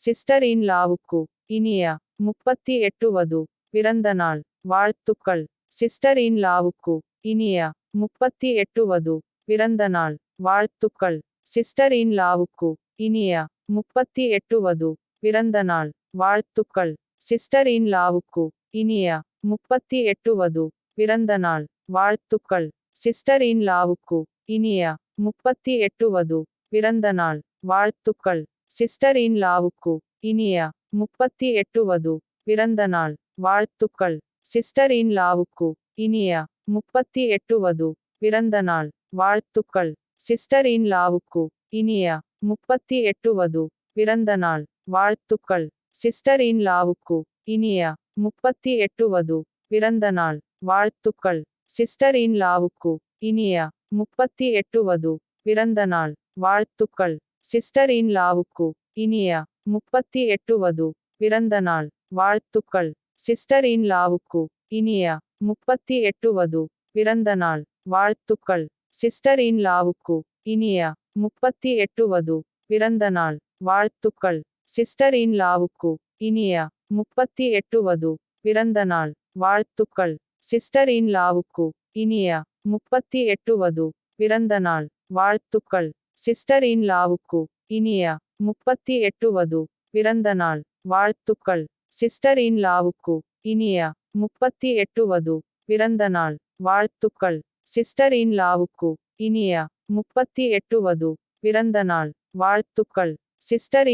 Sister in லாவுக்கு இனிய 38 வது பிறந்த நாள் வாழ்த்துக்கள். சிஸ்டர் இன் லாவுக்கு இனிய 38 வது பிறந்த நாள் வாழ்த்துக்கள். சிஸ்டர் இன் லாவுக்கு இனிய 38 வது பிறந்த நாள் வாழ்த்துக்கள். சிஸ்டர் இன் லாவுக்கு இனிய 38 வது பிறந்த நாள் வாழ்த்துக்கள். சிஸ்டர் இன் லாவுக்கு இனிய 38 வது பிறந்த நாள் வாழ்த்துக்கள். சிஸ்டர் இன் லாவுக்கு இனிய 38 வது பிறந்த நாள் வாழ்த்துக்கள். சிஸ்டர் இன் லாவுக்கு இனிய 38 வது பிறந்த நாள் வாழ்த்துக்கள். சிஸ்டர் இன் லாவுக்கு இனிய 38 வது பிறந்த நாள் வாழ்த்துக்கள். சிஸ்டர் இன் லாவுக்கு இனிய 38 வது பிறந்த நாள் வாழ்த்துக்கள். சிஸ்டர் இன் லாவுக்கு இனிய 38 வது பிறந்த நாள் வாழ்த்துக்கள். சிஸ்டர் இன் லாவுக்கு இனிய 38 வது பிறந்த நாள் வாழ்த்துக்கள். சிஸ்டர் இன் லாவுக்கு இனிய 38 வது பிறந்த நாள் வாழ்த்துக்கள். சிஸ்டர் இன் லாவுக்கு இனிய 38 வது பிறந்த நாள் வாழ்த்துக்கள். சிஸ்டர் இன் லாவுக்கு இனிய 38 வது பிறந்த நாள் வாழ்த்துக்கள். சிஸ்டர் இன் லாவுக்கு இனிய 38 வது பிறந்த நாள் வாழ்த்துக்கள். சிஸ்டர் இன் லாவுக்கு இனிய 38 வது பிறந்த நாள் வாழ்த்துக்கள். சிஸ்டர் இன் லாவுக்கு இனிய 38 வது பிறந்த நாள் வாழ்த்துக்கள். சிஸ்டர் இன் லாவுக்கு இனிய 38 வது பிறந்த நாள் வாழ்த்துக்கள். சிஸ்டர்